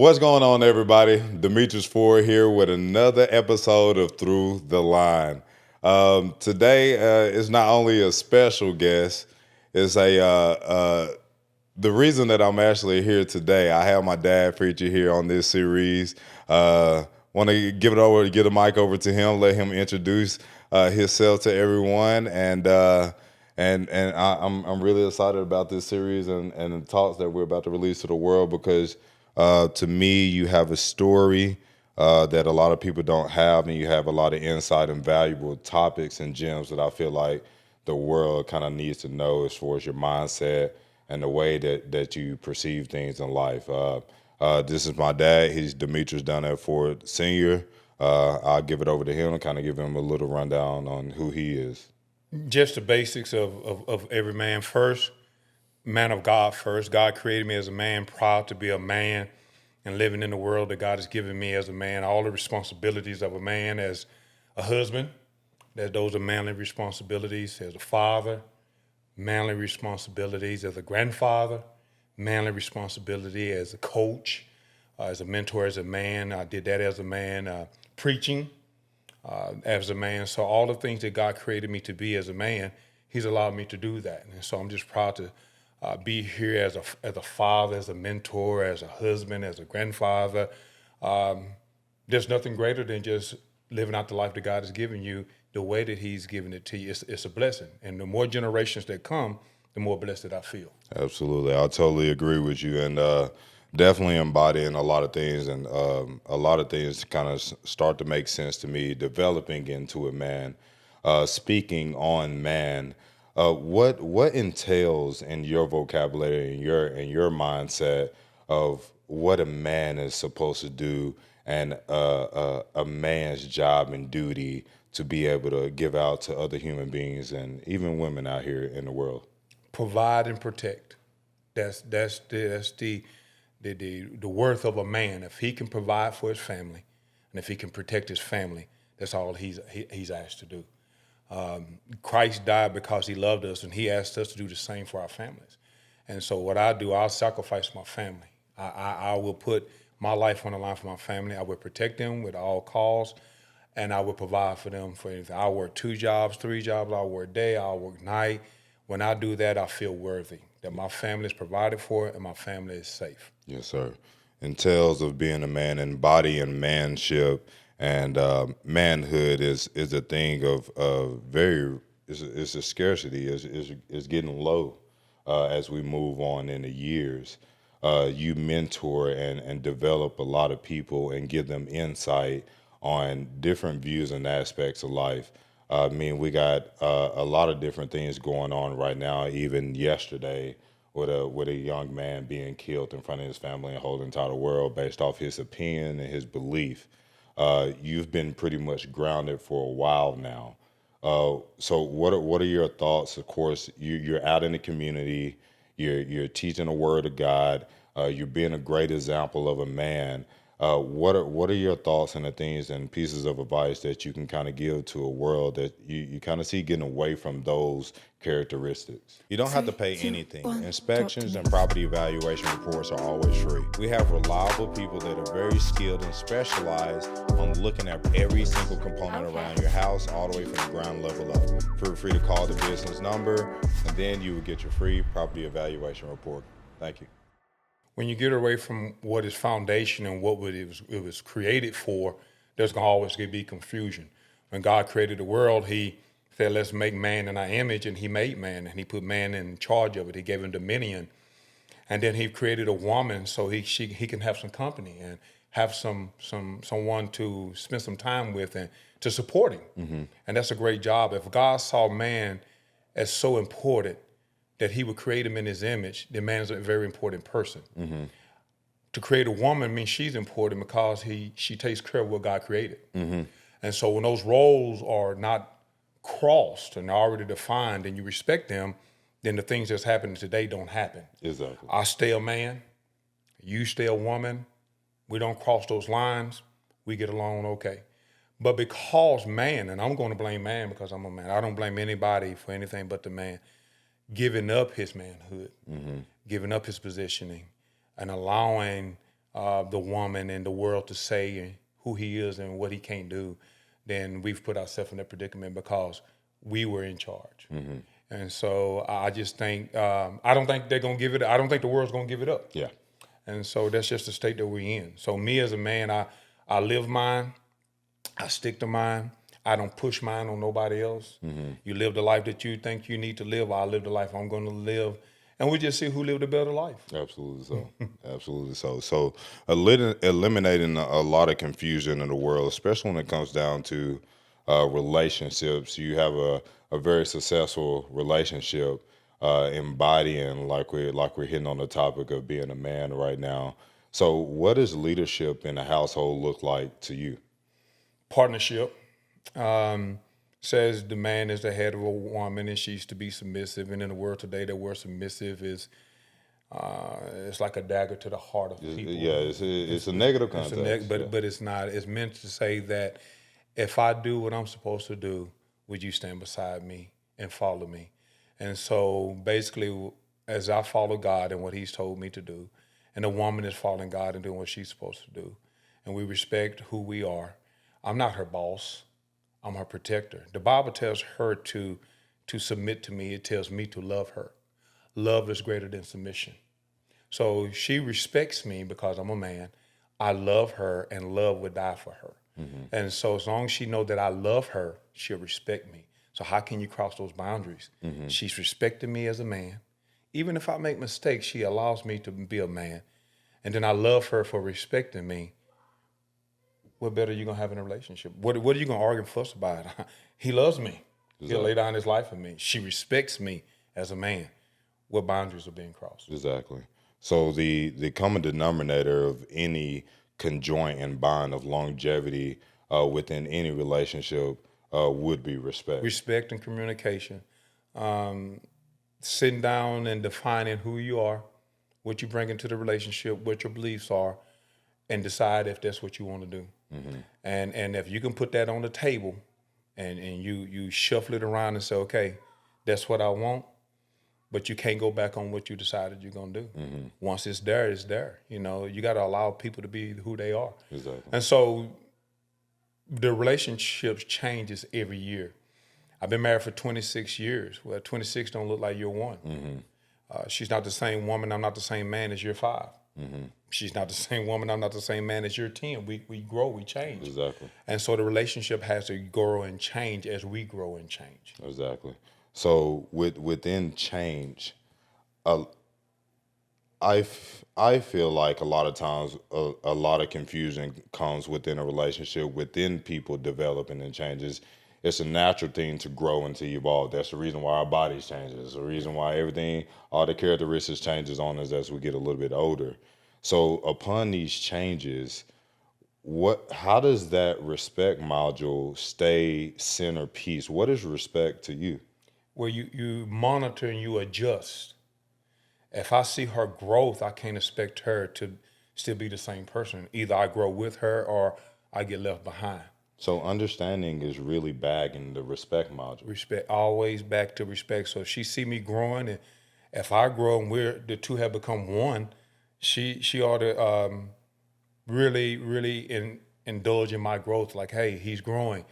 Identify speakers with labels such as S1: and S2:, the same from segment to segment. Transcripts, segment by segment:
S1: What's going on, everybody? Demetris Ford here with another episode of Through the Line. Today is not only a special guest, it's the reason that I'm actually here today. I have my dad featured here on this series. Want to give the mic over to him, let him introduce himself to everyone, I'm really excited about this series and the talks that we're about to release to the world because to me, you have a story that a lot of people don't have, and you have a lot of insight and valuable topics and gems that I feel like the world kind of needs to know as far as your mindset and the way that you perceive things in life. This is my dad. He's Demetris Ford Sr. I'll give it over to him and kind of give him a little rundown on who he is.
S2: Just the basics of every man first, man of God first. God created me as a man, proud to be a man and living in the world that God has given me as a man, all the responsibilities of a man as a husband, that those are manly responsibilities, as a father, manly responsibilities, as a grandfather, manly responsibility, as a coach, as a mentor, as a man. I did that as a man, preaching as a man. So all the things that God created me to be as a man, He's allowed me to do that. And so I'm just proud to be here as a father, as a mentor, as a husband, as a grandfather. There's nothing greater than just living out the life that God has given you the way that He's given it to you. It's a blessing. And the more generations that come, the more blessed that I feel.
S1: Absolutely. I totally agree with you. And definitely embodying a lot of things, and a lot of things kind of start to make sense to me, developing into a man, speaking on man. What entails in your vocabulary and your mindset of what a man is supposed to do, and a man's job and duty to be able to give out to other human beings and even women out here in the world?
S2: Provide and protect. That's the worth of a man. If he can provide for his family, and if he can protect his family, that's all he's asked to do. Christ died because He loved us, and He asked us to do the same for our families. And so what I do, I'll sacrifice my family. I will put my life on the line for my family. I will protect them with all costs, and I will provide for them for anything. I'll work 2 jobs, 3 jobs. I'll work day, I'll work night. When I do that, I feel worthy, that my family is provided for and my family is safe.
S1: Yes, sir. Entails of being a man and body and manship, and manhood is a thing of very is a scarcity, is getting low as we move on in the years. You mentor and develop a lot of people and give them insight on different views and aspects of life. I mean, we got a lot of different things going on right now. Even yesterday, with a young man being killed in front of his family and whole entire world based off his opinion and his belief. You've been pretty much grounded for a while now. So what are your thoughts? Of course, you're out in the community. You're teaching the word of God. You're being a great example of a man. What are your thoughts and the things and pieces of advice that you can kind of give to a world that you kind of see getting away from those characteristics? You don't have to pay anything. Inspections and property evaluation reports are always free. We have reliable people that are very skilled and specialized on looking at every single component around your house, all the way from the ground level up. Feel free to call the business number, and then you will get your free property evaluation report. Thank you.
S2: When you get away from what is foundation and what it was created for, there's going to always be confusion. When God created the world, He said, let's make man in our image, and He made man, and He put man in charge of it. He gave him dominion. And then He created a woman so he can have some company and have someone to spend some time with and to support him. Mm-hmm. And that's a great job. If God saw man as so important that He would create him in His image, then man is a very important person. Mm-hmm. To create a woman means she's important because she takes care of what God created. Mm-hmm. And so when those roles are not crossed and already defined and you respect them, then the things that's happening today don't happen.
S1: Exactly.
S2: I stay a man, you stay a woman, we don't cross those lines, we get along okay. But because man, and I'm going to blame man because I'm a man, I don't blame anybody for anything but the man, giving up his manhood, mm-hmm. giving up his positioning, and allowing the woman and the world to say who he is and what he can't do, then we've put ourselves in that predicament because we were in charge. And so I just think, I don't think they're going to give it, I don't think the world's going to give it up.
S1: Yeah.
S2: And so that's just the state that we're in. So me as a man, I live mine, I stick to mine. I don't push mine on nobody else. You live the life that you think you need to live. I'll live the life I'm going to live. And we just see who lived a better life.
S1: Absolutely so. Absolutely so. So eliminating a lot of confusion in the world, especially when it comes down to relationships. You have a very successful relationship, embodying like we're hitting on the topic of being a man right now. So what does leadership in a household look like to you?
S2: Partnership. Says the man is the head of a woman and she's to be submissive. And in the world today, the word submissive is it's like a dagger to the heart of people.
S1: Yeah, it's a negative context.
S2: But it's not. It's meant to say that if I do what I'm supposed to do, would you stand beside me and follow me? And so basically, as I follow God and what he's told me to do, and the woman is following God and doing what she's supposed to do, and we respect who we are. I'm not her boss. I'm her protector. The Bible tells her to submit to me. It tells me to love her. Love is greater than submission. So she respects me because I'm a man. I love her, and love would die for her. And so as long as she knows that I love her, she'll respect me. So how can you cross those boundaries? She's respecting me as a man. Even if I make mistakes, she allows me to be a man. And then I love her for respecting me. What better are you going to have in a relationship? What are you going to argue and fuss about? He loves me. Exactly. He'll lay down his life for me. She respects me as a man. What boundaries are being crossed?
S1: Exactly. So the common denominator of any conjoint and bond of longevity within any relationship would be respect.
S2: Respect and communication. Sitting down and defining who you are, what you bring into the relationship, what your beliefs are, and decide if that's what you want to do. And if you can put that on the table and you shuffle it around and say, okay, that's what I want, but you can't go back on what you decided you're going to do. Once it's there, it's there. You know, you got to allow people to be who they are.
S1: Exactly.
S2: And so the relationships changes every year. I've been married for 26 years. Well, 26 don't look like year one. She's not the same woman. I'm not the same man as year 5. She's not the same woman. I'm not the same man as year 10. We grow, we change.
S1: Exactly.
S2: And so the relationship has to grow and change as we grow and change.
S1: Exactly. So within change, I feel like a lot of times a lot of confusion comes within a relationship, within people developing and changes. It's a natural thing to grow and to evolve. That's the reason why our bodies change. It's the reason why everything, all the characteristics changes on us as we get a little bit older. So upon these changes, how does that respect module stay centerpiece? What is respect to you?
S2: Well, you monitor and you adjust. If I see her growth, I can't expect her to still be the same person. Either I grow with her or I get left behind.
S1: So understanding is really bagging the respect module.
S2: Respect, always back to respect. So if she see me growing, and if I grow and the two have become one, she ought to really indulge in my growth. Like, hey, he's growing.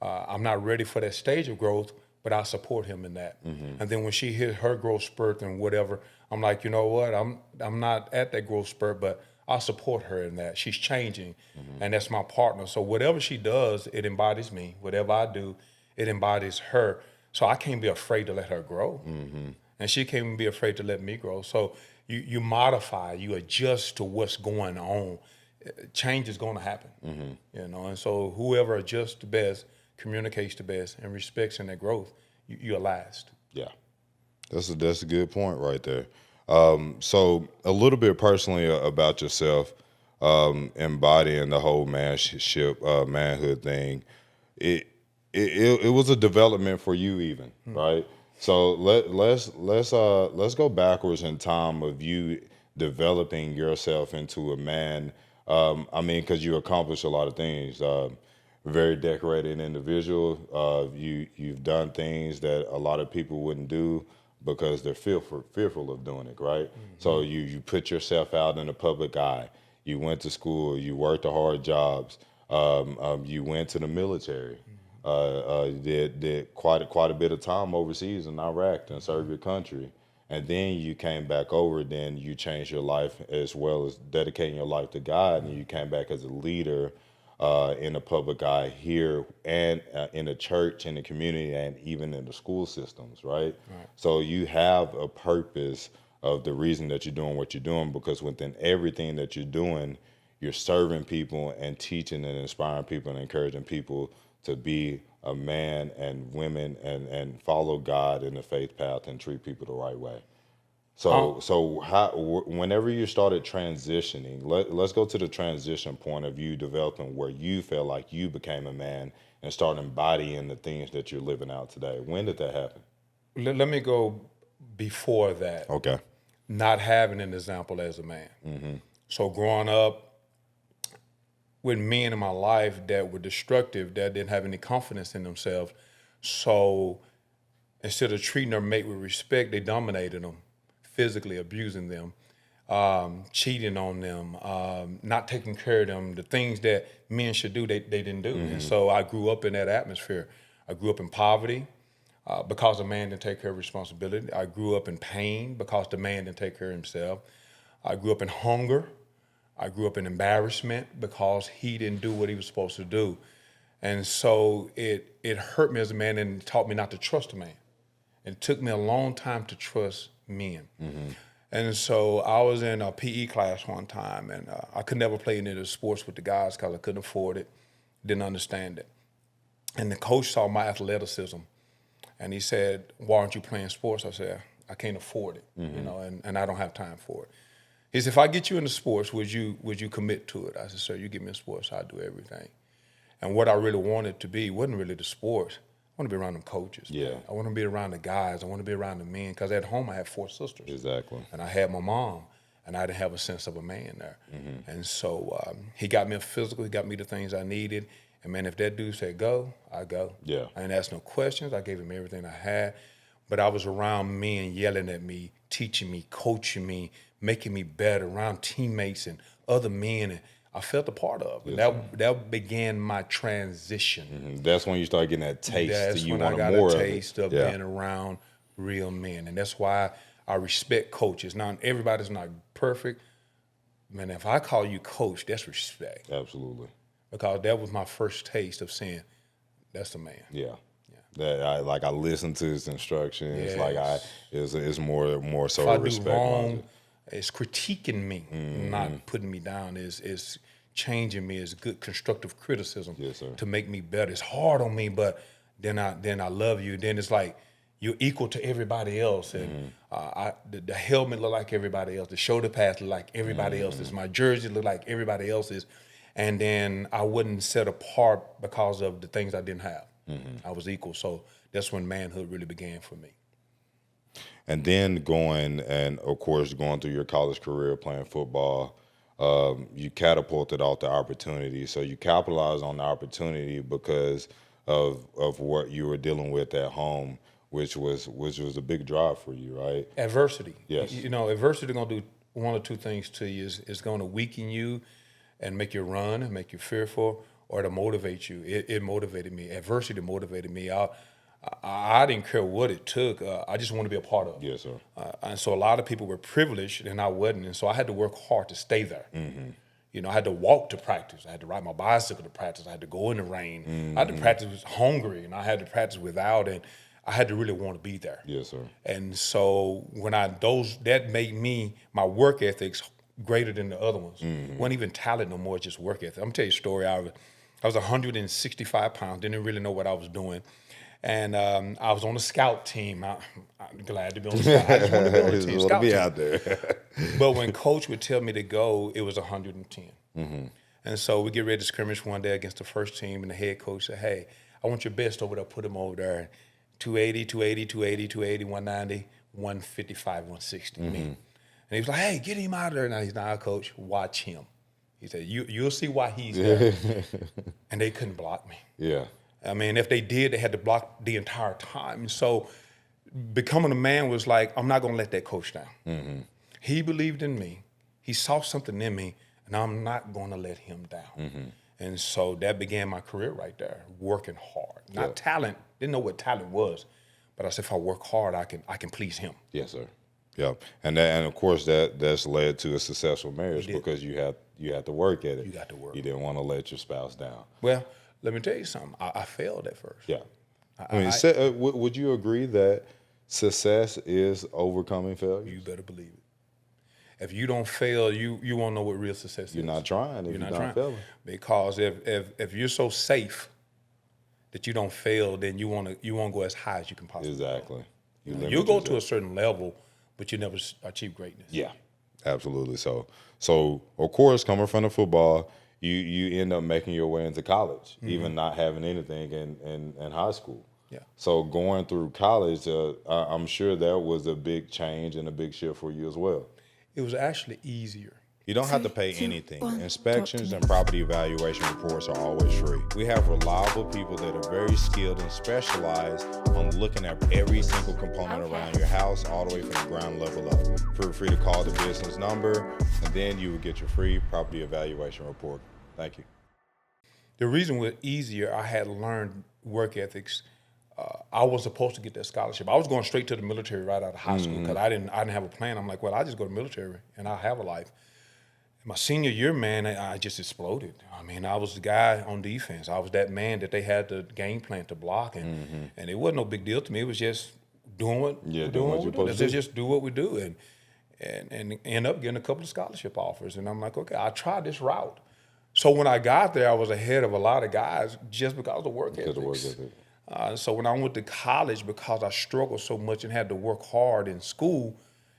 S2: I'm not ready for that stage of growth, but I support him in that. And then when she hit her growth spurt and whatever, I'm like, you know what? I'm not at that growth spurt, but I support her in that. She's changing, and that's my partner. So whatever she does, it embodies me. Whatever I do, it embodies her. So I can't be afraid to let her grow, and she can't be afraid to let me grow. So you modify, you adjust to what's going on. Change is going to happen, you know. And so whoever adjusts the best, communicates the best, and respects in that growth, you'll last.
S1: Yeah, that's a good point right there. So a little bit personally about yourself, embodying the whole manhood thing. It was a development for you even, right? So let's go backwards in time of you developing yourself into a man. I mean, because you accomplished a lot of things. Very decorated individual. You've done things that a lot of people wouldn't do because they're fearful of doing it, right? So you put yourself out in the public eye. You went to school. You worked the hard jobs. You went to the military. Did quite a bit of time overseas in Iraq and served your country. And then you came back over. Then you changed your life as well as dedicating your life to God. And you came back as a leader in the public eye here and in the church, in the community, and even in the school systems, right? So you have a purpose of the reason that you're doing what you're doing, because within everything that you're doing, you're serving people and teaching and inspiring people and encouraging people to be a man and women and follow God in the faith path and treat people the right way. So whenever you started transitioning, let's go to the transition point of you developing where you felt like you became a man and start embodying the things that you're living out today. When did that happen?
S2: Let me go before that.
S1: Okay.
S2: Not having an example as a man. So growing up with men in my life that were destructive, that didn't have any confidence in themselves. So instead of treating their mate with respect, they dominated them, physically abusing them, cheating on them, not taking care of them. The things that men should do, they didn't do. And so I grew up in that atmosphere. I grew up in poverty because the man didn't take care of responsibility. I grew up in pain because the man didn't take care of himself. I grew up in hunger. I grew up in embarrassment because he didn't do what he was supposed to do. And so it hurt me as a man and taught me not to trust a man. It took me a long time to trust men. And so I was in a PE class one time, and I could never play any of the sports with the guys because I couldn't afford it, didn't understand it. And the coach saw my athleticism, and he said, "Why aren't you playing sports?" I said, "I can't afford it, and I don't have time for it." He said, "If I get you into sports, would you commit to it?" I said, "Sir, you get me in sports, I'll do everything." And what I really wanted to be wasn't really the sports. I want to be around them coaches.
S1: Yeah.
S2: I want to be around the guys. I want to be around the men, because at home I had 4 sisters.
S1: Exactly.
S2: And I had my mom, and I didn't have a sense of a man there. And so he got me a physical. He got me the things I needed. And man, if that dude said go, I go.
S1: Yeah.
S2: I didn't ask no questions. I gave him everything I had. But I was around men yelling at me, teaching me, coaching me, making me better, around teammates and other men, and I felt a part of it. That began my transition.
S1: That's when you start getting that taste.
S2: That's
S1: you
S2: when
S1: want
S2: I got
S1: more
S2: a
S1: of
S2: taste of being around real men, and that's why I respect coaches. Now, everybody's not perfect. Man, if I call you coach, that's respect.
S1: Absolutely.
S2: Because that was my first taste of saying, that's a man.
S1: Yeah. That I listened to his instructions.
S2: Yes.
S1: It's more so
S2: If I do
S1: respect.
S2: wrong, it's critiquing me, not putting me down. It's changing me. It's good constructive criticism to make me better. It's hard on me, but then I love you. Then it's like you're equal to everybody else, and the helmet look like everybody else. The shoulder pads look like everybody else's. My jersey look like everybody else's, and then I wouldn't set apart because of the things I didn't have. I was equal, so that's when manhood really began for me.
S1: And then going through your college career playing football, you catapulted off the opportunity. So you capitalized on the opportunity because of what you were dealing with at home, which was a big drive for you, right?
S2: Adversity.
S1: Yes.
S2: Adversity gonna do one or two things to you. It's gonna weaken you and make you run and make you fearful, or to motivate you. It motivated me. Adversity motivated me. I didn't care what it took. I just wanted to be a part of it.
S1: Yes, sir.
S2: And so a lot of people were privileged, and I wasn't. And so I had to work hard to stay there. I had to walk to practice. I had to ride my bicycle to practice. I had to go in the rain. I had to practice hungry, and I had to practice without, and I had to really want to be there.
S1: Yes, sir.
S2: And so that made my work ethics greater than the other ones. Wasn't even talent no more, just work ethic. I'm gonna tell you a story. I was 165 pounds, didn't really know what I was doing. And I was on the scout team. I'm glad to be on the scout. I just wanted to be on the team.
S1: Want to be out there.
S2: But when coach would tell me to go, it was 110. And so we get ready to scrimmage one day against the first team, and the head coach said, "Hey, I want your best over there. Put him over there. 280, 280, 280, 280, 190, 155, 160. Me." And he was like, "Hey, get him out of there." Now he's not, "Coach, watch him." He said, "You'll see why he's there." And they couldn't block me.
S1: Yeah.
S2: I mean, if they did, they had to block the entire time. And so becoming a man was like, I'm not going to let that coach down. He believed in me. He saw something in me, and I'm not going to let him down.
S1: Mm-hmm.
S2: And so that began my career right there, working hard. Not
S1: Yeah.
S2: talent, didn't know what talent was, but I said, if I work hard, I can please him.
S1: Yes, sir. Yeah, and of course that's led to a successful marriage
S2: It did.
S1: because you had to work at it.
S2: You got to work.
S1: You didn't want to let your spouse down.
S2: Well, let me tell you something. I failed at first.
S1: Yeah. I mean, would you agree that success is overcoming failure?
S2: You better believe it. If you don't fail, you won't know what real success is.
S1: You're not trying if you're not trying. Failing.
S2: Because if you're so safe that you don't fail, then you won't go as high as you can possibly
S1: Exactly.
S2: go. You'll go to a certain level, but you never achieve greatness.
S1: Yeah, absolutely. So of course, coming from the football, you end up making your way into college, even not having anything in high school.
S2: Yeah.
S1: So going through college, I'm sure that was a big change and a big shift for you as well.
S2: It was actually easier.
S1: You don't have to pay anything. Inspections and property evaluation reports are always free. We have reliable people that are very skilled and specialized on looking at every single component around your house, all the way from the ground level up. Feel free to call the business number, and then you will get your free property evaluation report. Thank you.
S2: The reason it was easier, I had learned work ethics. I was supposed to get that scholarship. I was going straight to the military right out of high school because I didn't have a plan. I'm like, well, I just go to the military and I'll have a life. My senior year, man, I just exploded. I mean, I was the guy on defense. I was that man that they had the game plan to block, and it wasn't no big deal to me. It was just doing what
S1: Yeah,
S2: we're
S1: doing what
S2: doing.
S1: you're supposed to do.
S2: Just do what we do, and end up getting a couple of scholarship offers. And I'm like, okay, I tried this route. So when I got there, I was ahead of a lot of guys just because of the work ethics.
S1: Because of work ethic.
S2: So when I went to college, because I struggled so much and had to work hard in school,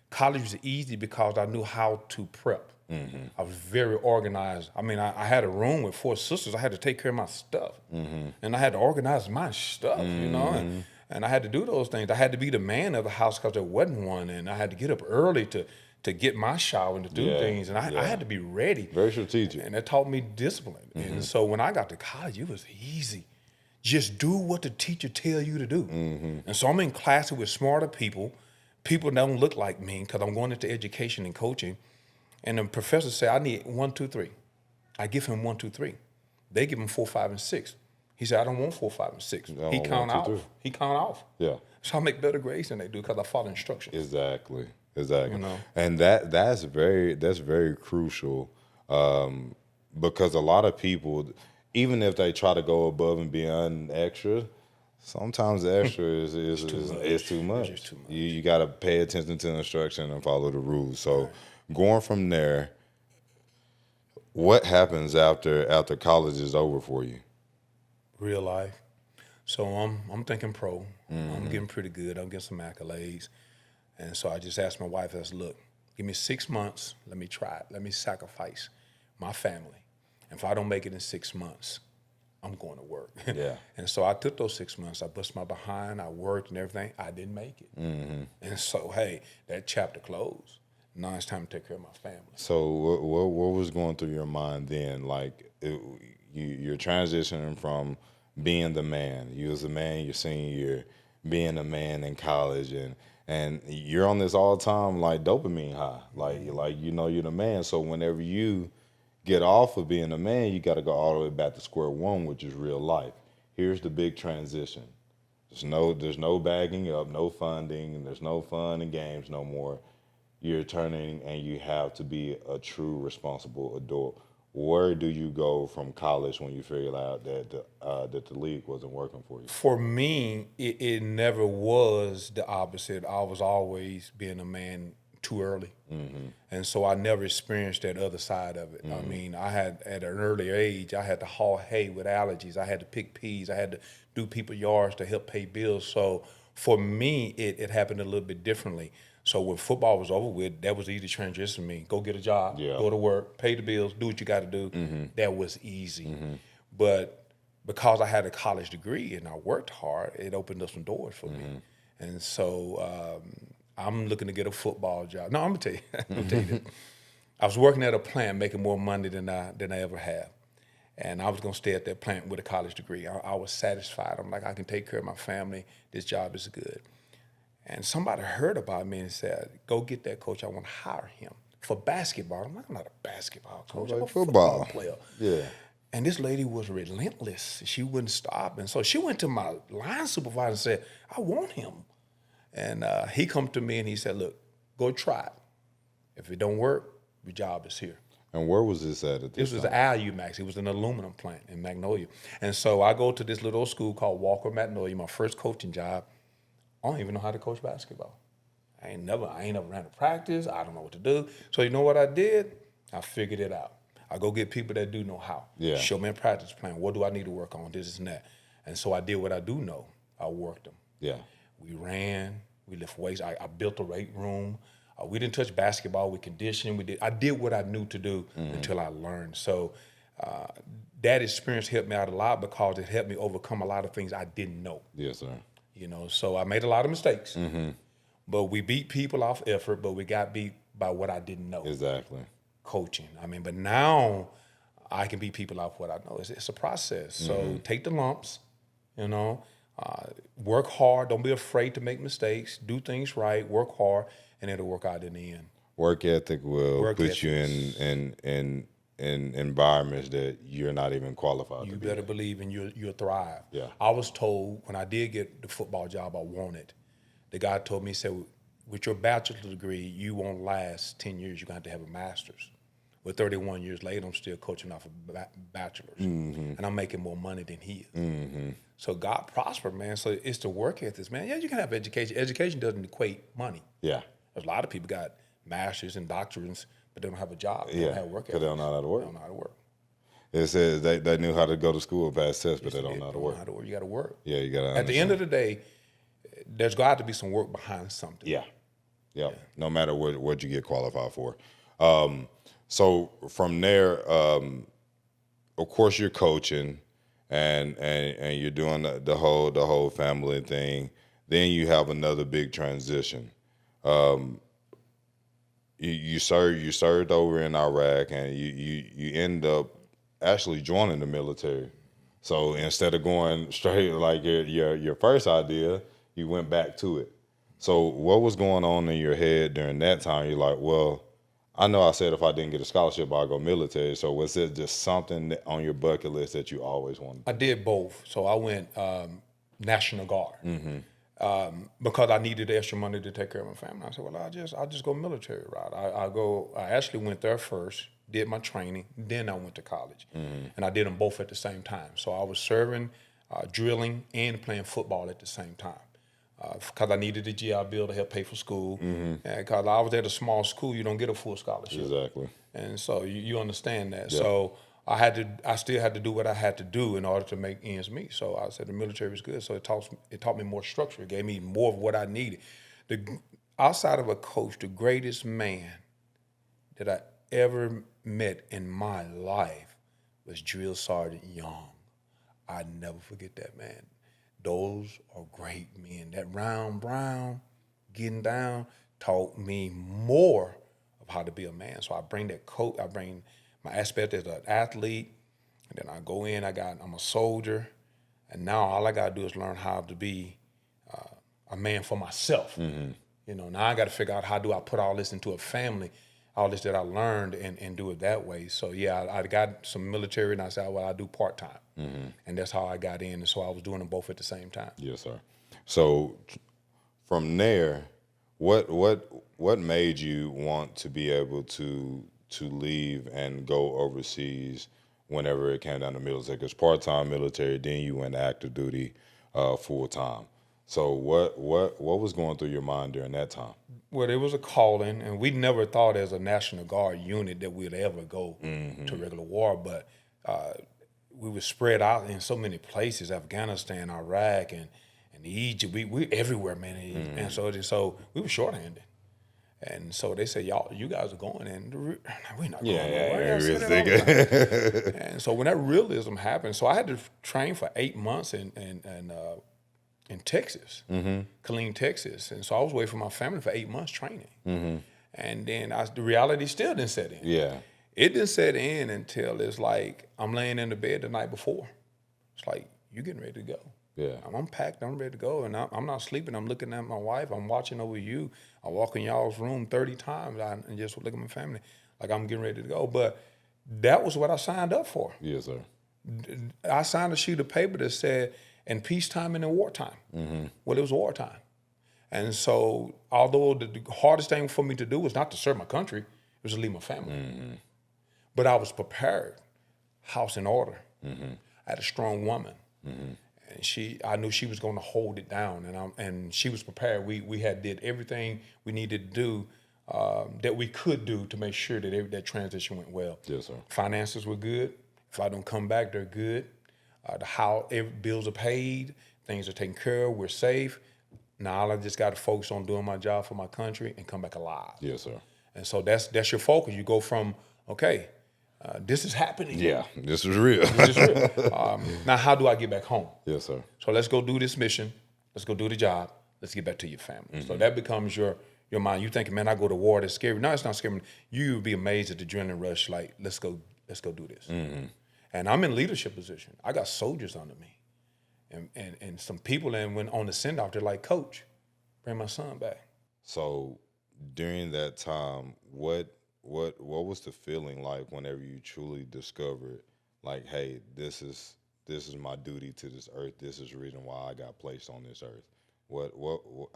S2: college was easy because I knew how to prep. I was very organized. I mean, I had a room with 4 sisters. I had to take care of my stuff, and I had to organize my stuff, you know, and I had to do those things. I had to be the man of the house because there wasn't one, and I had to get up early to get my shower and to do things, and I had to be ready.
S1: Very strategic.
S2: And that taught me discipline. And so when I got to college, it was easy. Just do what the teacher tell you to do. And so I'm in classes with smarter people. People that don't look like me because I'm going into education and coaching. And the professor said, I need 1, 2, 3. I give him 1, 2, 3. They give him 4, 5, and 6. He said, I don't want 4, 5, and 6. He count off. He count off.
S1: Yeah.
S2: So I make better grades than they do because I follow instructions.
S1: Exactly. You
S2: know?
S1: And that's very crucial because a lot of people, even if they try to go above and beyond extra, sometimes the extra is too much.
S2: It's just too much.
S1: You got to pay attention to the instruction and follow the rules. So going from there, what happens after college is over for you?
S2: Real life. So I'm thinking pro. I'm getting pretty good. I'm getting some accolades. And so I just asked my wife, I said, look, give me 6 months. Let me try it. Let me sacrifice my family. And if I don't make it in 6 months, I'm going to work.
S1: Yeah.
S2: And so I took those 6 months. I bust my behind. I worked and everything. I didn't make it. And so, hey, that chapter closed. Now it's time to take care of my family.
S1: So what was going through your mind then? Like you're transitioning from being the man. You was a man your senior year, being a man in college, and you're on this all the time like dopamine high. Like you know you're the man. So whenever you get off of being a man, you got to go all the way back to square one, which is real life. Here's the big transition. There's no bagging up, no funding, and there's no fun and games no more. You're turning and you have to be a true responsible adult. Where do you go from college when you figure out that the league wasn't working for you?
S2: For me, it never was the opposite. I was always being a man too early. And so I never experienced that other side of it. I mean, I had, at an early age, I had to haul hay with allergies. I had to pick peas. I had to do people's yards to help pay bills. So for me, it happened a little bit differently. So when football was over with, that was easy transition for me. Go get a job, go to work, pay the bills, do what you got to do. That was easy. But because I had a college degree and I worked hard, it opened up some doors for me. And so I'm looking to get a football job. No, I'm gonna tell you this. I was working at a plant making more money than I ever have. And I was gonna stay at that plant with a college degree. I was satisfied. I'm like, I can take care of my family. This job is good. And somebody heard about me and said, go get that coach. I want to hire him. for basketball. I'm like, I'm not a basketball coach. I'm
S1: like
S2: a football
S1: football.
S2: player.
S1: Yeah.
S2: And this lady was relentless. She wouldn't stop. And so she went to my line supervisor and said, I want him. And he come to me and he said, look, go try it. If it don't work, your job is here.
S1: And where was this at
S2: This was the Alumax. It was an aluminum plant in Magnolia. And so I go to this little old school called Walker Magnolia, my first coaching job. I don't even know how to coach basketball. I ain't never ran a practice. I don't know what to do. So you know what I did? I figured it out. I go get people that do know how.
S1: Yeah.
S2: Show me a practice plan. What do I need to work on? This and that. And so I did what I do know. I worked them.
S1: Yeah.
S2: We ran. We lift weights. I built a weight room. We didn't touch basketball. We conditioned. I did what I knew to do until I learned. So that experience helped me out a lot because it helped me overcome a lot of things I didn't know.
S1: Yes, sir.
S2: You know, so I made a lot of mistakes. But we beat people off effort, but we got beat by what I didn't know.
S1: Exactly.
S2: Coaching. I mean, but now I can beat people off what I know. It's a process. So take the lumps, you know, work hard. Don't be afraid to make mistakes. Do things right. Work hard, and it'll work out in the end.
S1: Work ethic will put you in environments that you're not even qualified to be.
S2: You better believe in you'll thrive.
S1: Yeah.
S2: I was told when I did get the football job I wanted, the guy told me, he said, with your bachelor's degree, you won't last 10 years. You're going to have a master's. But 31 years later, I'm still coaching off a bachelor's. And I'm making more money than he is. So God prospered, man. So it's the work ethics, man. Yeah, you can have education. Education doesn't equate money.
S1: Yeah.
S2: There's a lot of people got masters and doctorates, but they don't have a job. They don't have work ethics.
S1: Because they don't know how to work.
S2: They don't know how to work.
S1: It says they knew how to go to school and pass tests, but they don't know how to work.
S2: You got to work.
S1: Yeah, you got to.
S2: At the end of the day, there's got to be some work behind something.
S1: Yeah. No matter what you get qualified for. So from there, of course, you're coaching, and you're doing the whole family thing. Then you have another big transition. You served over in Iraq, and you end up actually joining the military. So instead of going straight like your first idea, you went back to it. So what was going on in your head during that time? You're like, well, I know I said if I didn't get a scholarship, I'd go military. So was it just something on your bucket list that you always wanted?
S2: I did both. So I went National Guard because I needed extra money to take care of my family. I said, well, I'll just go military route. I actually went there first, did my training, then I went to college. And I did them both at the same time. So I was serving, drilling, and playing football at the same time. Because I needed the GI Bill to help pay for school. And because I was at a small school, you don't get a full scholarship.
S1: Exactly.
S2: And so you understand that.
S1: Yeah.
S2: So I still had to do what I had to do in order to make ends meet. So I said the military was good. So it taught me more structure. It gave me more of what I needed. Outside of a coach, the greatest man that I ever met in my life was Drill Sergeant Young. I never forget that man. Those are great men. That Round Brown, getting down, taught me more of how to be a man. So I bring that coat, I bring my aspect as an athlete, and then I go in, I'm a soldier, and now all I gotta do is learn how to be a man for myself. You know, now I gotta figure out how do I put all this into a family, all this that I learned and do it that way. So yeah, I got some military and I said, well, I do part-time. And that's how I got in. And so I was doing them both at the same time.
S1: Yes, sir. So from there, what made you want to be able to leave and go overseas whenever it came down to military? Because part-time military, then you went active duty full-time. So what was going through your mind during that time?
S2: Well, it was a calling, and we never thought as a National Guard unit that we'd ever go to regular war, but we were spread out in so many places, Afghanistan, Iraq, and Egypt. We everywhere, man. And so we were shorthanded. And so they said, you guys are going, and we're not going nowhere. And so when that realism happened, so I had to train for 8 months in Texas, Killeen, Texas. And so I was away from my family for 8 months training. And then the reality still didn't set in.
S1: Yeah.
S2: It didn't set in until it's like I'm laying in the bed the night before. It's like, you're getting ready to go.
S1: Yeah.
S2: I'm packed. I'm ready to go, and I'm not sleeping. I'm looking at my wife. I'm watching over you. I walk in y'all's room 30 times and just look at my family like I'm getting ready to go. But that was what I signed up for.
S1: Yes, sir.
S2: I signed a sheet of paper that said in peacetime and in wartime. Well, it was wartime. And so, although the hardest thing for me to do was not to serve my country, it was to leave my family. But I was prepared, house in order. I had a strong woman, and I knew she was going to hold it down, and she was prepared. We had did everything we needed to do that we could do to make sure that that transition went well.
S1: Yes, sir.
S2: Finances were good. If I don't come back, they're good. Bills are paid, things are taken care of, we're safe. Now I just got to focus on doing my job for my country and come back alive.
S1: Yes, sir.
S2: And so that's your focus. You go from, okay, this is happening.
S1: Yeah, this is real.
S2: This is real. Now how do I get back home?
S1: Yes, sir.
S2: So let's go do this mission. Let's go do the job. Let's get back to your family. So that becomes your mind. You think, man, I go to war, that's scary. No, it's not scary. You would be amazed at the adrenaline rush. Like, let's go do this. And I'm in leadership position. I got soldiers under me. And some people, and when on the send-off, they're like, Coach, bring my son back.
S1: So during that time, what was the feeling like whenever you truly discovered, like, hey, this is my duty to this earth. This is the reason why I got placed on this earth. What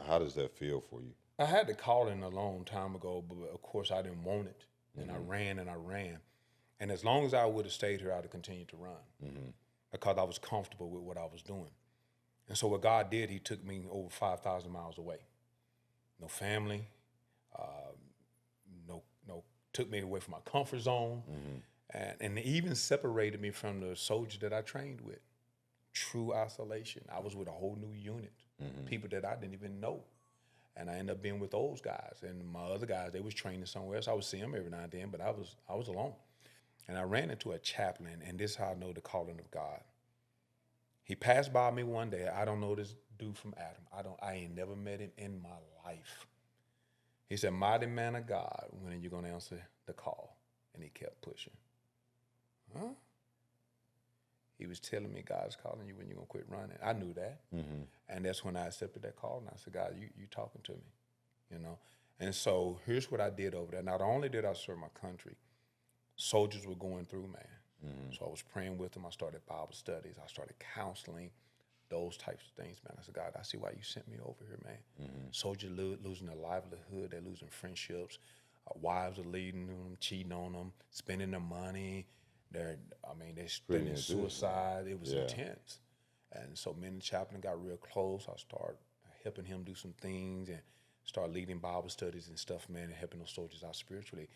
S1: how does that feel for you?
S2: I had the calling a long time ago, but of course I didn't want it. And I ran and I ran. And as long as I would have stayed here, I'd have continued to run because I was comfortable with what I was doing. And so what God did, he took me over 5,000 miles away. No family, took me away from my comfort zone, and even separated me from the soldiers that I trained with. True isolation. I was with a whole new unit, people that I didn't even know. And I ended up being with those guys. And my other guys, they was training somewhere else. I would see them every now and then, but I was alone. And I ran into a chaplain, and this is how I know the calling of God. He passed by me one day. I don't know this dude from Adam. I ain't never met him in my life. He said, mighty man of God, when are you going to answer the call? And he kept pushing. Huh? He was telling me God's calling you when you're going to quit running. I knew that. And that's when I accepted that call. And I said, God, you talking to me, you know? And so here's what I did over there. Not only did I serve my country, soldiers were going through, man. So I was praying with them. I started Bible studies. I started counseling, those types of things, man. I said, God, I see why you sent me over here, man. Soldiers losing their livelihood. They're losing friendships. Wives are leading them, cheating on them, spending their money. They're spending suicide. It was intense. And so me and the chaplain got real close. I started helping him do some things and start leading Bible studies and stuff, man, and helping those soldiers out spiritually.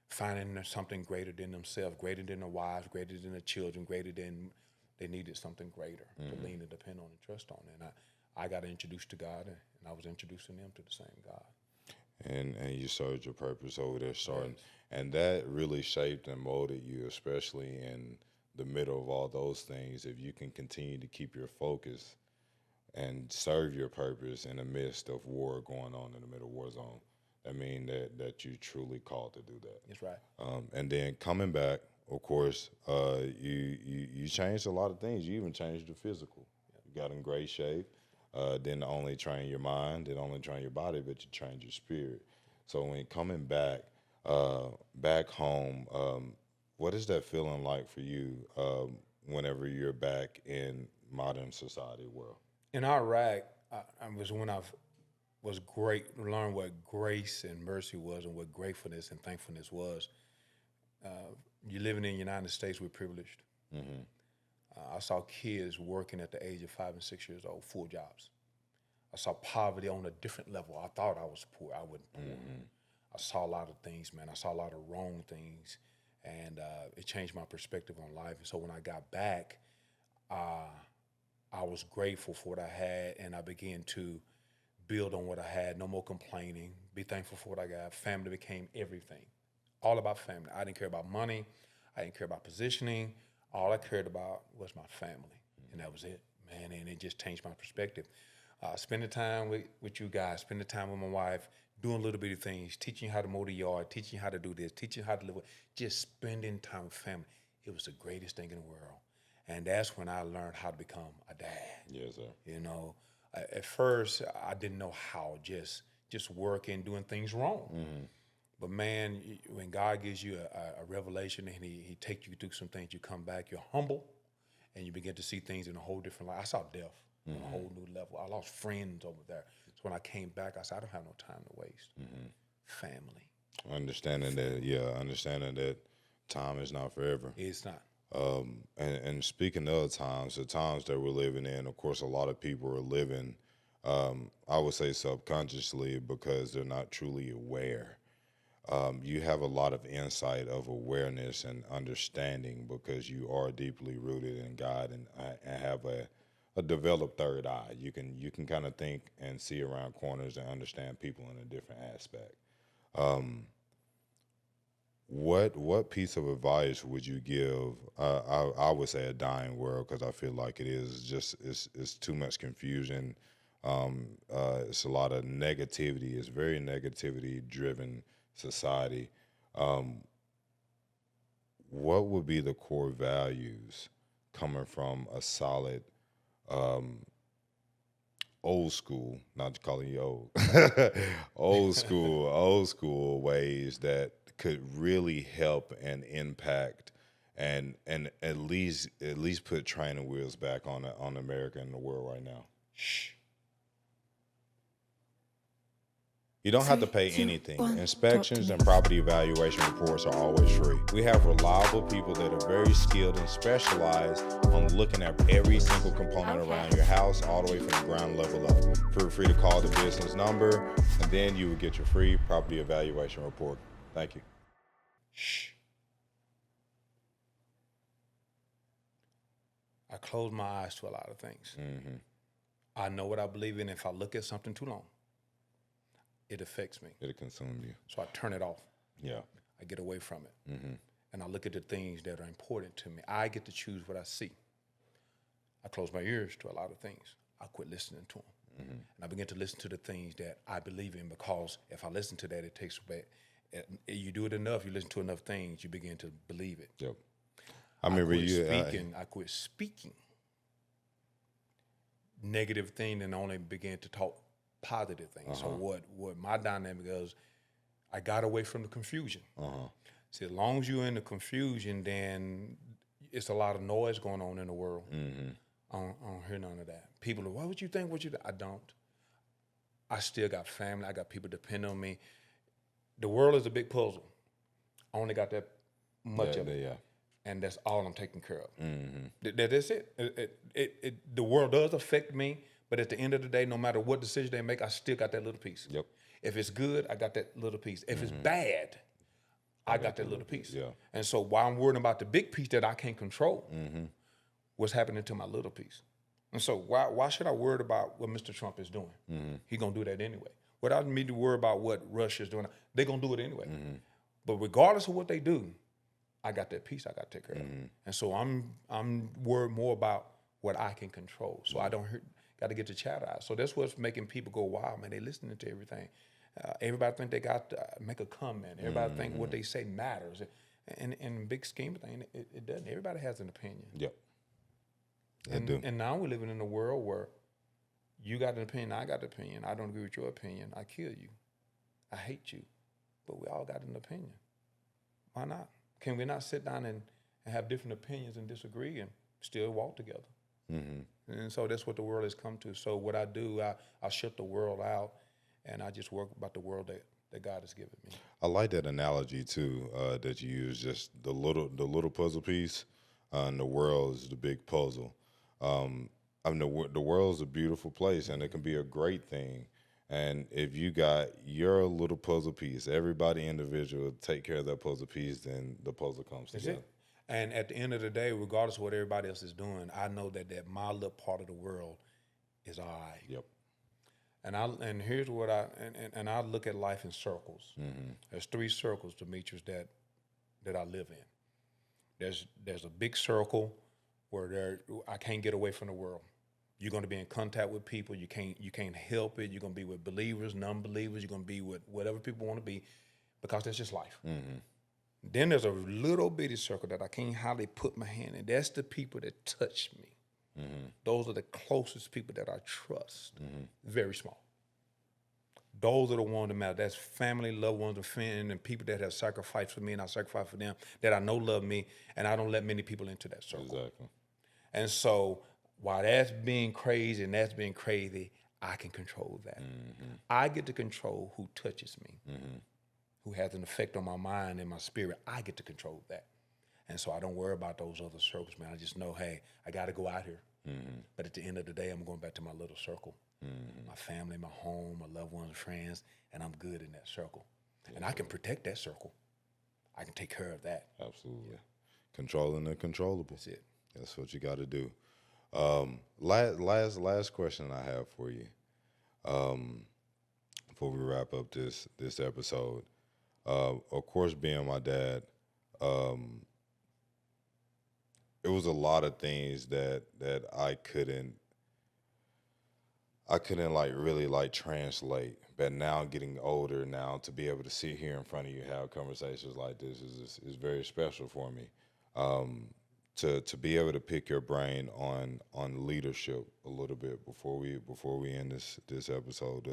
S2: Finding something greater than themselves, greater than their wives, greater than their children, greater than they needed something greater to lean and depend on and trust on. And I got introduced to God, and I was introducing them to the same God.
S1: And you served your purpose over there starting. Yes. And that really shaped and molded you, especially in the middle of all those things. If you can continue to keep your focus and serve your purpose in the midst of war going on in the middle war zone, I mean that you truly called to do that.
S2: That's right.
S1: And then coming back, of course, you changed a lot of things. You even changed the physical. You got in great shape. Didn't only train your mind, didn't only train your body, but you trained your spirit. So when coming back home, what is that feeling like for you whenever you're back in modern society world?
S2: In Iraq, I was when I was great, learned what grace and mercy was and what gratefulness and thankfulness was. You're living in the United States, we're privileged. I saw kids working at the age of 5 and 6 years old, full jobs. I saw poverty on a different level. I thought I was poor. I wasn't poor. I saw a lot of things, man. I saw a lot of wrong things, and it changed my perspective on life. And so when I got back, I was grateful for what I had, and I began to build on what I had. No more complaining. Be thankful for what I got. Family became everything. All about family. I didn't care about money. I didn't care about positioning. All I cared about was my family, and that was it, man. And it just changed my perspective. Spending time with you guys, spending time with my wife, doing little bitty things, teaching you how to mow the yard, teaching you how to do this, teaching you how to live, just spending time with family. It was the greatest thing in the world. And that's when I learned how to become a dad.
S1: Yes, sir.
S2: You know, at first I didn't know how, just working, doing things wrong. But man, when God gives you a revelation and he takes you through some things, you come back, you're humble, and you begin to see things in a whole different light. I saw death on a whole new level. I lost friends over there. So when I came back, I said, I don't have no time to waste. Family.
S1: Understanding that time is not forever.
S2: It's not.
S1: And speaking of times, the times that we're living in, of course, a lot of people are living, I would say subconsciously, because they're not truly aware. You have a lot of insight of awareness and understanding because you are deeply rooted in God and have a developed third eye. You can kind of think and see around corners and understand people in a different aspect. What piece of advice would you give? I would say a dying world, because I feel like it's too much confusion. It's a lot of negativity. It's very negativity driven society. What would be the core values coming from a solid old school, not calling you old, old school ways that could really help and impact and at least put training wheels back on America and the world right now?
S2: Shh.
S1: You don't have to pay anything. Inspections and property evaluation reports are always free. We have reliable people that are very skilled and specialized on looking at every single component around your house, all the way from the ground level up. Feel free to call the business number, and then you will get your free property evaluation report. Thank you.
S2: Shh. I close my eyes to a lot of things. I know what I believe in. If I look at something too long, it affects me.
S1: It'll consume you.
S2: So I turn it off.
S1: Yeah.
S2: I get away from it. And I look at the things that are important to me. I get to choose what I see. I close my ears to a lot of things. I quit listening to them. And I begin to listen to the things that I believe in, because if I listen to that, it takes away. You do it enough, you listen to enough things, you begin to believe it.
S1: Yep. I remember
S2: I quit speaking negative things and only began to talk positive things. So what my dynamic is, I got away from the confusion. See, as long as you're in the confusion, then it's a lot of noise going on in the world. I don't hear none of that. People are, what would you think? I don't. I still got family. I got people depend on me. The world is a big puzzle. I only got that much of it.
S1: Yeah.
S2: And that's all I'm taking care of. That's it. The world does affect me, but at the end of the day, no matter what decision they make, I still got that little piece.
S1: Yep.
S2: If it's good, I got that little piece. If it's bad, I got that little piece.
S1: Yeah.
S2: And so while I'm worrying about the big piece that I can't control, what's happening to my little piece? And so why should I worry about what Mr. Trump is doing? He's going to do that anyway. Without me to worry about what Russia's doing, they're going to do it anyway. But regardless of what they do, I got that piece I got to take care of. And so I'm worried more about what I can control. So I don't got to get the chatter out. So that's what's making people go, wow, man, they listening to everything. Everybody think they got to make a comment. Everybody think what they say matters. And in the big scheme of things, it doesn't. Everybody has an opinion.
S1: Yep.
S2: And now we're living in a world where you got an opinion, I got an opinion. I don't agree with your opinion. I kill you. I hate you. But we all got an opinion. Why not? Can we not sit down and have different opinions and disagree and still walk together? And so that's what the world has come to. So what I do, I shut the world out, and I just work about the world that God has given me.
S1: I like that analogy too, that you use, just the little puzzle piece, and the world is the big puzzle. I mean, the world is a beautiful place, and it can be a great thing. And if you got your little puzzle piece, everybody individual take care of that puzzle piece, then the puzzle comes together.
S2: That's it. And at the end of the day, regardless of what everybody else is doing, I know that my little part of the world is all right.
S1: Yep.
S2: And here's what I look at life in circles. There's 3 circles, Demetris, that I live in. There's a big circle where I can't get away from the world. You're going to be in contact with people. You can't help it. You're going to be with believers, non-believers. You're going to be with whatever people want to be, because that's just life. Then there's a little bitty circle that I can't hardly put my hand in. That's the people that touch me. Those are the closest people that I trust. Very small. Those are the ones that matter. That's family, loved ones, and friends, and people that have sacrificed for me, and I sacrifice for them, that I know love me, and I don't let many people into that circle.
S1: Exactly.
S2: And so while that's being crazy and that's being crazy, I can control that. I get to control who touches me, who has an effect on my mind and my spirit. I get to control that. And so I don't worry about those other circles, man. I just know, hey, I got to go out here. But at the end of the day, I'm going back to my little circle, my family, my home, my loved ones, friends, and I'm good in that circle. And I can protect that circle. I can take care of that.
S1: Absolutely. Yeah. Controlling the controllable.
S2: That's it.
S1: That's what you got to do. Last question I have for you, before we wrap up this episode. Of course, being my dad, it was a lot of things that I couldn't like really like translate. But now getting older now, to be able to sit here in front of you, have conversations like this is very special for me. To be able to pick your brain on leadership a little bit before we end this episode.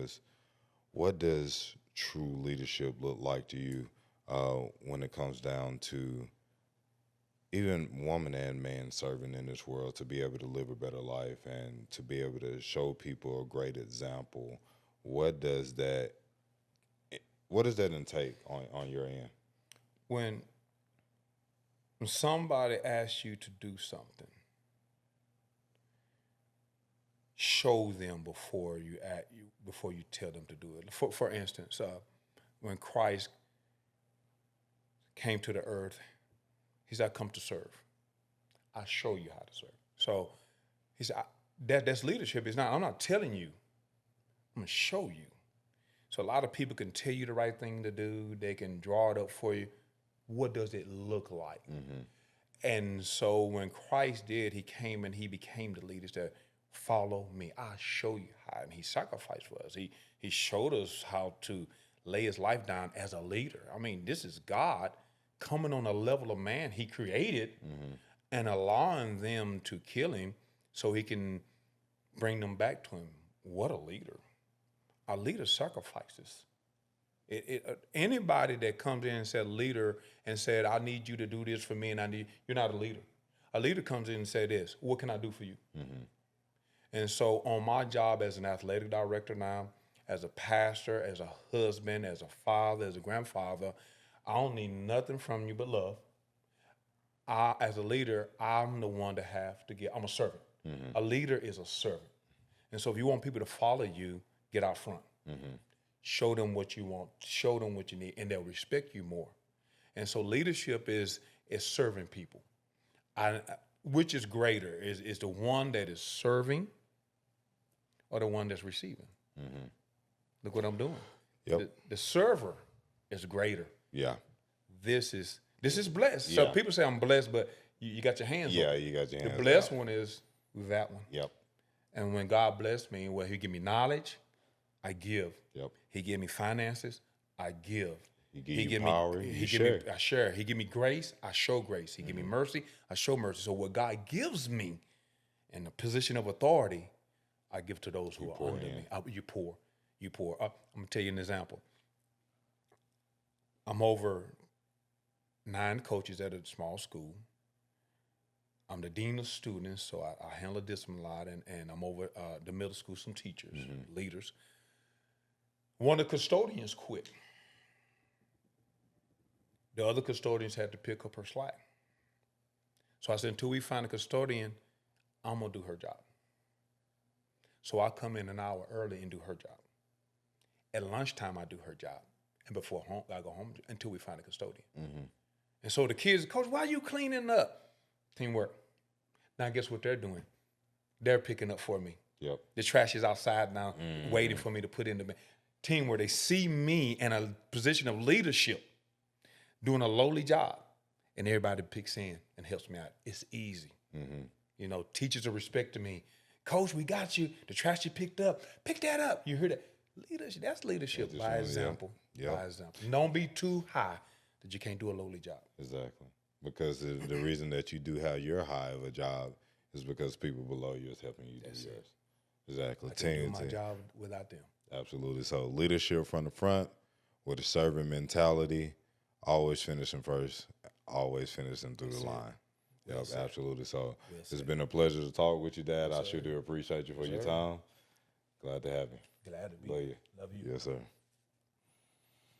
S1: What does true leadership look like to you when it comes down to even woman and man serving in this world, to be able to live a better life and to be able to show people a great example? What does that intake on your end?
S2: When somebody asks you to do something, show them before you tell them to do it. For instance, when Christ came to the earth, he said, "I come to serve. I show you how to serve." So he said, "That's leadership. It's not. I'm not telling you. I'm gonna show you." So a lot of people can tell you the right thing to do. They can draw it up for you. What does it look like? And so when Christ did, he came and he became the leader. He said, "Follow me. I'll show you how." And he sacrificed for us. He showed us how to lay his life down as a leader. I mean, this is God coming on a level of man he created and allowing them to kill him so he can bring them back to him. What a leader. A leader sacrifices. Anybody that comes in and said leader and said, "I need you to do this for me," and you're not a leader. A leader comes in and says this, "What can I do for you?" And so on my job as an athletic director now, as a pastor, as a husband, as a father, as a grandfather, I don't need nothing from you but love. As a leader, I'm the one to have to I'm a servant. A leader is a servant. And so if you want people to follow you, get out front. Show them what you want, show them what you need, and they'll respect you more. And so leadership is serving people. Which is greater? Is the one that is serving or the one that's receiving? Look what I'm doing.
S1: Yep.
S2: The server is greater.
S1: Yeah.
S2: This is blessed.
S1: Yeah.
S2: So people say I'm blessed, but you got your hands on it.
S1: You got your hands
S2: The blessed
S1: out.
S2: one is that one.
S1: Yep.
S2: And when God blessed me, well, he give me knowledge, I give.
S1: Yep.
S2: He give me finances, I give.
S1: He give you power, you share.
S2: I share. He give me grace, I show grace. He give me mercy, I show mercy. So what God gives me in the position of authority, I give to those who are under me. You pour. I'm gonna tell you an example. I'm over 9 coaches at a small school. I'm the dean of students, so I handle discipline a lot, and I'm over the middle school, some teachers, leaders. One of the custodians quit. The other custodians had to pick up her slack. So I said, until we find a custodian, I'm going to do her job. So I come in an hour early and do her job. At lunchtime, I do her job. And before I go home until we find a custodian. And so the kids, "Coach, why are you cleaning up?" Teamwork. Now guess what they're doing? They're picking up for me.
S1: Yep.
S2: The trash is outside now, waiting for me to put in the teamwork. They see me in a position of leadership, doing a lowly job, and everybody picks in and helps me out. It's easy. You know, teachers are respecting me. "Coach, we got you. The trash you picked up. Pick that up." You hear that? Leadership. That's leadership by example.
S1: Yeah.
S2: By example. Don't be too high. that you can't do a lowly job.
S1: Exactly. Because the reason that you do have your high of a job is because people below you is helping you do yours. Exactly.
S2: I can't do my job without them.
S1: Absolutely. So leadership from the front with a servant mentality, always finishing first, always finishing through the line. Yep, absolutely. So it's been a pleasure to talk with you, Dad. I sure do appreciate you for your time. Glad to have you.
S2: Glad to be
S1: Love
S2: here.
S1: you.
S2: Love you.
S1: Yes, sir.